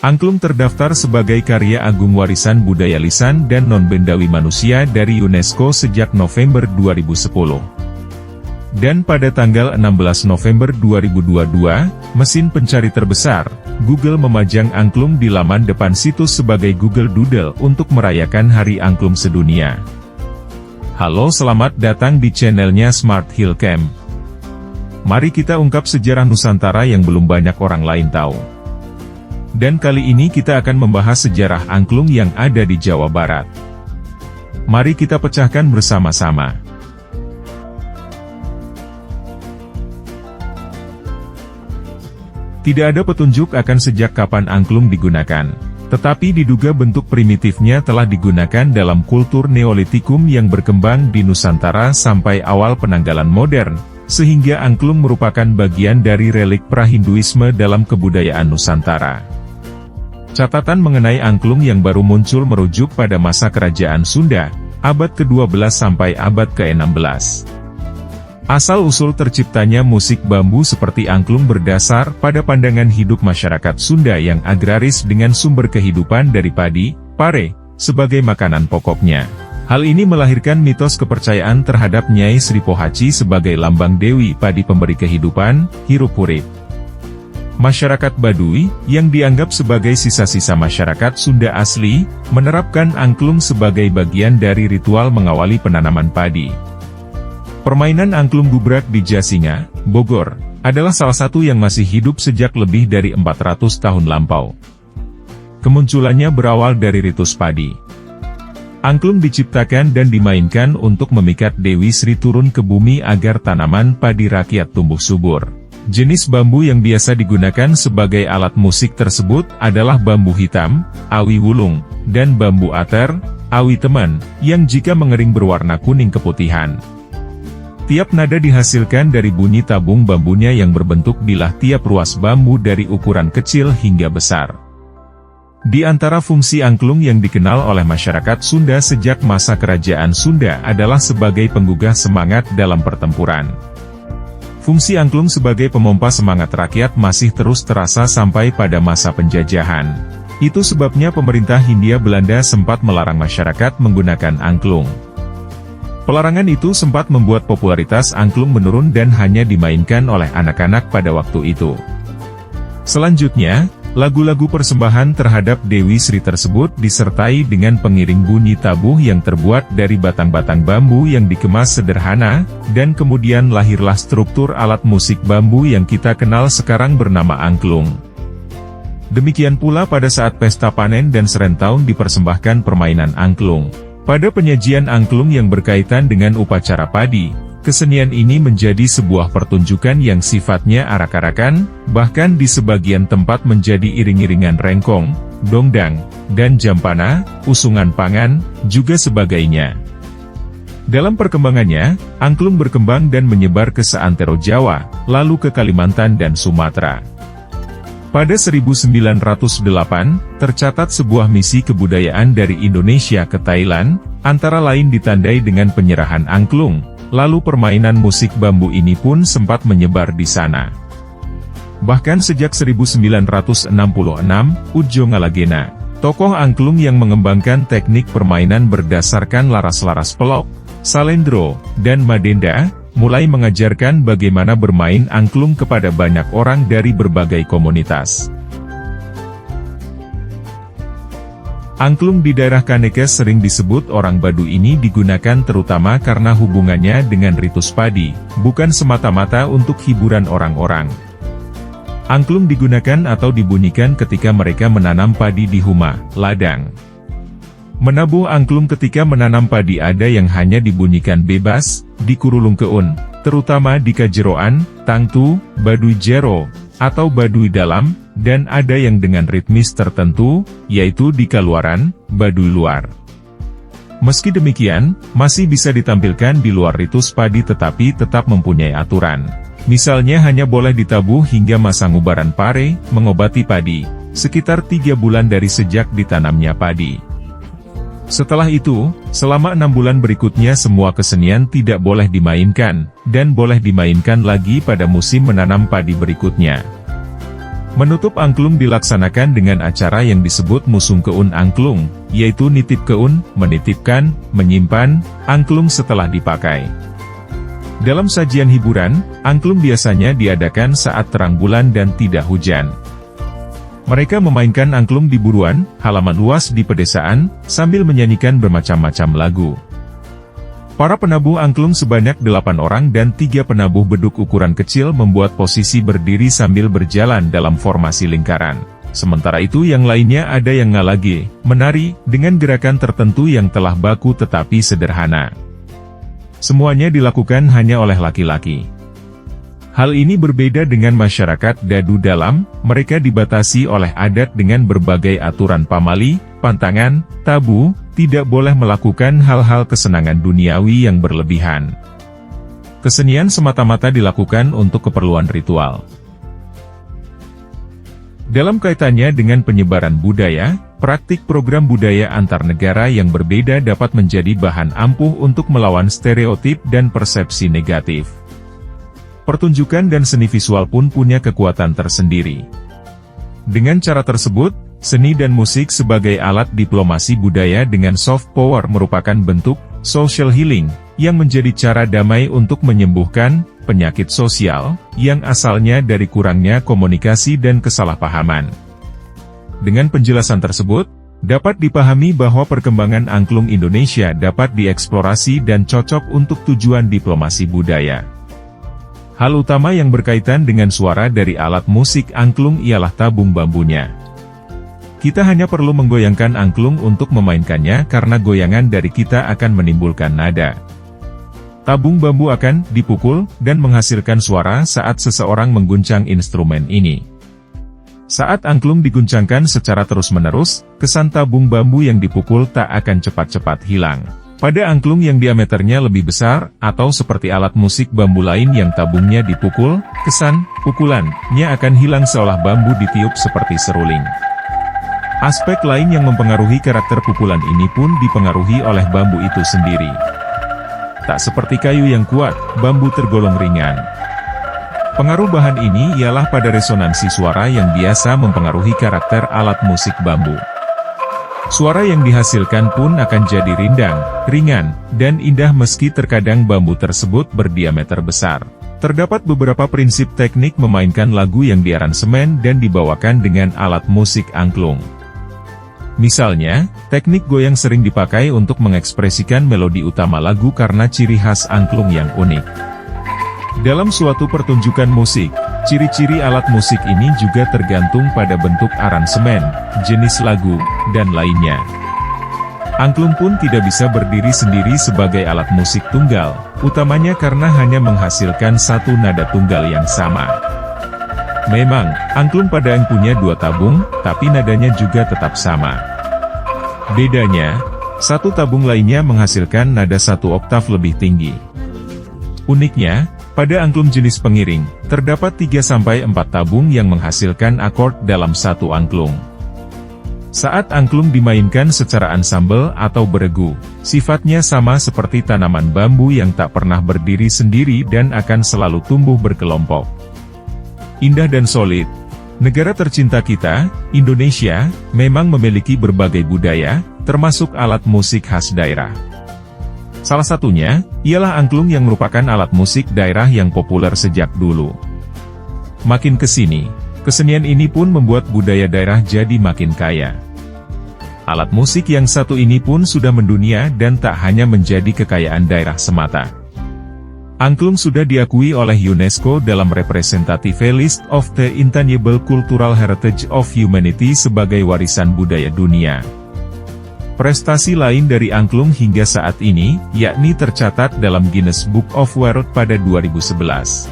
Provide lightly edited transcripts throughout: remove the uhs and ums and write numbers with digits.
Angklung terdaftar sebagai karya agung warisan budaya lisan dan non-bendawi manusia dari UNESCO sejak November 2010. Dan pada tanggal 16 November 2022, mesin pencari terbesar, Google memajang angklung di laman depan situs sebagai Google Doodle untuk merayakan Hari Angklung Sedunia. Halo, selamat datang di channelnya Smart Hill Camp. Mari kita ungkap sejarah Nusantara yang belum banyak orang lain tahu. Dan kali ini kita akan membahas sejarah angklung yang ada di Jawa Barat. Mari kita pecahkan bersama-sama. Tidak ada petunjuk akan sejak kapan angklung digunakan, tetapi diduga bentuk primitifnya telah digunakan dalam kultur Neolitikum yang berkembang di Nusantara sampai awal penanggalan modern, sehingga angklung merupakan bagian dari relik pra-Hinduisme dalam kebudayaan Nusantara. Catatan mengenai angklung yang baru muncul merujuk pada masa kerajaan Sunda, abad ke-12 sampai abad ke-16. Asal-usul terciptanya musik bambu seperti angklung berdasar pada pandangan hidup masyarakat Sunda yang agraris dengan sumber kehidupan dari padi, pare, sebagai makanan pokoknya. Hal ini melahirkan mitos kepercayaan terhadap Nyai Sri Pohaci sebagai lambang Dewi Padi pemberi kehidupan, hirup-hurip. Masyarakat Baduy, yang dianggap sebagai sisa-sisa masyarakat Sunda asli, menerapkan angklung sebagai bagian dari ritual mengawali penanaman padi. Permainan angklung gubrak di Jasinga, Bogor, adalah salah satu yang masih hidup sejak lebih dari 400 tahun lampau. Kemunculannya berawal dari ritus padi. Angklung diciptakan dan dimainkan untuk memikat Dewi Sri turun ke bumi agar tanaman padi rakyat tumbuh subur. Jenis bambu yang biasa digunakan sebagai alat musik tersebut adalah bambu hitam, awi wulung, dan bambu ater, awi teman, yang jika mengering berwarna kuning keputihan. Tiap nada dihasilkan dari bunyi tabung bambunya yang berbentuk bilah tiap ruas bambu dari ukuran kecil hingga besar. Di antara fungsi angklung yang dikenal oleh masyarakat Sunda sejak masa kerajaan Sunda adalah sebagai penggugah semangat dalam pertempuran. Fungsi angklung sebagai pemompa semangat rakyat masih terus terasa sampai pada masa penjajahan. Itu sebabnya pemerintah Hindia Belanda sempat melarang masyarakat menggunakan angklung. Pelarangan itu sempat membuat popularitas angklung menurun dan hanya dimainkan oleh anak-anak pada waktu itu. Selanjutnya, lagu-lagu persembahan terhadap Dewi Sri tersebut disertai dengan pengiring bunyi tabuh yang terbuat dari batang-batang bambu yang dikemas sederhana, dan kemudian lahirlah struktur alat musik bambu yang kita kenal sekarang bernama angklung. Demikian pula pada saat pesta panen dan serentahun dipersembahkan permainan angklung. Pada penyajian angklung yang berkaitan dengan upacara padi, kesenian ini menjadi sebuah pertunjukan yang sifatnya arak-arakan, bahkan di sebagian tempat menjadi iring-iringan rengkong, dongdang, dan jampana, usungan pangan, juga sebagainya. Dalam perkembangannya, angklung berkembang dan menyebar ke seantero Jawa, lalu ke Kalimantan dan Sumatera. Pada 1908, tercatat sebuah misi kebudayaan dari Indonesia ke Thailand, antara lain ditandai dengan penyerahan angklung. Lalu permainan musik bambu ini pun sempat menyebar di sana. Bahkan sejak 1966, Udjo Ngalagena, tokoh angklung yang mengembangkan teknik permainan berdasarkan laras-laras pelok, salendro, dan madenda, mulai mengajarkan bagaimana bermain angklung kepada banyak orang dari berbagai komunitas. Angklung di daerah Kanekes sering disebut orang Baduy ini digunakan terutama karena hubungannya dengan ritus padi, bukan semata-mata untuk hiburan orang-orang. Angklung digunakan atau dibunyikan ketika mereka menanam padi di huma, ladang. Menabuh angklung ketika menanam padi ada yang hanya dibunyikan bebas, di Kurulung Keun, terutama di Kajeroan, Tangtu, Baduy Jero, atau Baduy Dalam, dan ada yang dengan ritmis tertentu, yaitu di Kaluaran, Baduy Luar. Meski demikian, masih bisa ditampilkan di luar ritus padi tetapi tetap mempunyai aturan. Misalnya hanya boleh ditabuh hingga masa ngubaran pare, mengobati padi, sekitar 3 bulan dari sejak ditanamnya padi. Setelah itu, selama 6 bulan berikutnya semua kesenian tidak boleh dimainkan, dan boleh dimainkan lagi pada musim menanam padi berikutnya. Menutup angklung dilaksanakan dengan acara yang disebut musung keun angklung, yaitu nitip keun, menitipkan, menyimpan, angklung setelah dipakai. Dalam sajian hiburan, angklung biasanya diadakan saat terang bulan dan tidak hujan. Mereka memainkan angklung di buruan, halaman luas di pedesaan, sambil menyanyikan bermacam-macam lagu. Para penabuh angklung sebanyak 8 orang dan 3 penabuh beduk ukuran kecil membuat posisi berdiri sambil berjalan dalam formasi lingkaran. Sementara itu yang lainnya ada yang ngalage, menari, dengan gerakan tertentu yang telah baku tetapi sederhana. Semuanya dilakukan hanya oleh laki-laki. Hal ini berbeda dengan masyarakat Dadu Dalam, mereka dibatasi oleh adat dengan berbagai aturan pamali, pantangan, tabu, tidak boleh melakukan hal-hal kesenangan duniawi yang berlebihan. Kesenian semata-mata dilakukan untuk keperluan ritual. Dalam kaitannya dengan penyebaran budaya, praktik program budaya antar negara yang berbeda dapat menjadi bahan ampuh untuk melawan stereotip dan persepsi negatif. Pertunjukan dan seni visual pun punya kekuatan tersendiri. Dengan cara tersebut, seni dan musik sebagai alat diplomasi budaya dengan soft power merupakan bentuk social healing, yang menjadi cara damai untuk menyembuhkan penyakit sosial, yang asalnya dari kurangnya komunikasi dan kesalahpahaman. Dengan penjelasan tersebut, dapat dipahami bahwa perkembangan angklung Indonesia dapat dieksplorasi dan cocok untuk tujuan diplomasi budaya. Hal utama yang berkaitan dengan suara dari alat musik angklung ialah tabung bambunya. Kita hanya perlu menggoyangkan angklung untuk memainkannya karena goyangan dari kita akan menimbulkan nada. Tabung bambu akan dipukul dan menghasilkan suara saat seseorang mengguncang instrumen ini. Saat angklung diguncangkan secara terus-menerus, kesan tabung bambu yang dipukul tak akan cepat-cepat hilang. Pada angklung yang diameternya lebih besar, atau seperti alat musik bambu lain yang tabungnya dipukul, kesan pukulannya akan hilang seolah bambu ditiup seperti seruling. Aspek lain yang mempengaruhi karakter pukulan ini pun dipengaruhi oleh bambu itu sendiri. Tak seperti kayu yang kuat, bambu tergolong ringan. Pengaruh bahan ini ialah pada resonansi suara yang biasa mempengaruhi karakter alat musik bambu. Suara yang dihasilkan pun akan jadi rindang, ringan, dan indah meski terkadang bambu tersebut berdiameter besar. Terdapat beberapa prinsip teknik memainkan lagu yang diaransemen dan dibawakan dengan alat musik angklung. Misalnya, teknik goyang sering dipakai untuk mengekspresikan melodi utama lagu karena ciri khas angklung yang unik. Dalam suatu pertunjukan musik, ciri-ciri alat musik ini juga tergantung pada bentuk aransemen, jenis lagu, dan lainnya. Angklung pun tidak bisa berdiri sendiri sebagai alat musik tunggal, utamanya karena hanya menghasilkan satu nada tunggal yang sama. Memang, angklung pada punya 2 tabung, tapi nadanya juga tetap sama. Bedanya, satu tabung lainnya menghasilkan nada 1 oktav lebih tinggi. Uniknya, pada angklung jenis pengiring, terdapat 3-4 tabung yang menghasilkan akord dalam satu angklung. Saat angklung dimainkan secara ansambel atau beregu, sifatnya sama seperti tanaman bambu yang tak pernah berdiri sendiri dan akan selalu tumbuh berkelompok. Indah dan solid. Negara tercinta kita, Indonesia, memang memiliki berbagai budaya, termasuk alat musik khas daerah. Salah satunya, ialah angklung yang merupakan alat musik daerah yang populer sejak dulu. Makin kesini, kesenian ini pun membuat budaya daerah jadi makin kaya. Alat musik yang satu ini pun sudah mendunia dan tak hanya menjadi kekayaan daerah semata. Angklung sudah diakui oleh UNESCO dalam Representative List of the Intangible Cultural Heritage of Humanity sebagai warisan budaya dunia. Prestasi lain dari angklung hingga saat ini, yakni tercatat dalam Guinness Book of World pada 2011.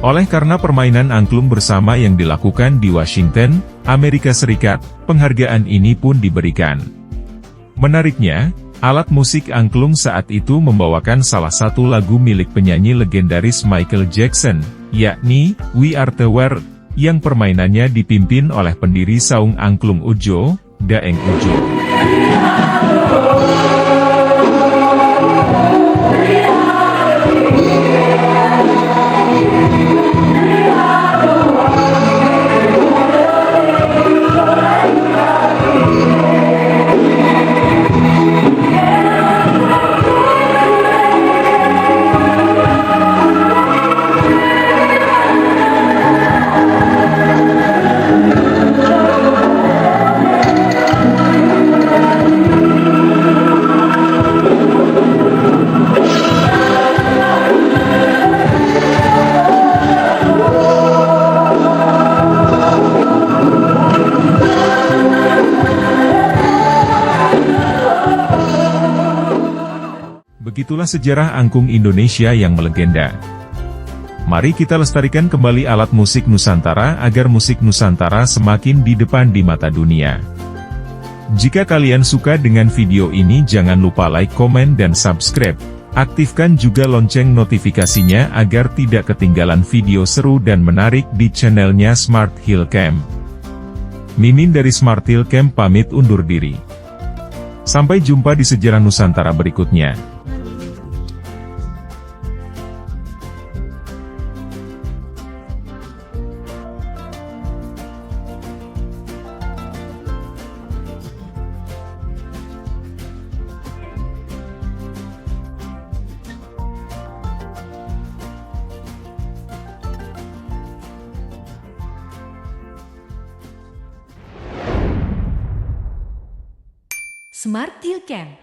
Oleh karena permainan angklung bersama yang dilakukan di Washington, Amerika Serikat, penghargaan ini pun diberikan. Menariknya, alat musik angklung saat itu membawakan salah satu lagu milik penyanyi legendaris Michael Jackson, yakni We Are the World, yang permainannya dipimpin oleh pendiri Saung Angklung Ujo, Daeng Ujo. Itulah sejarah angklung Indonesia yang melegenda. Mari kita lestarikan kembali alat musik Nusantara agar musik Nusantara semakin di depan di mata dunia. Jika kalian suka dengan video ini, jangan lupa like, komen, dan subscribe. Aktifkan juga lonceng notifikasinya agar tidak ketinggalan video seru dan menarik di channelnya Smart Hill Camp. Mimin dari Smart Hill Camp pamit undur diri. Sampai jumpa di sejarah Nusantara berikutnya. Smart Hill Camp.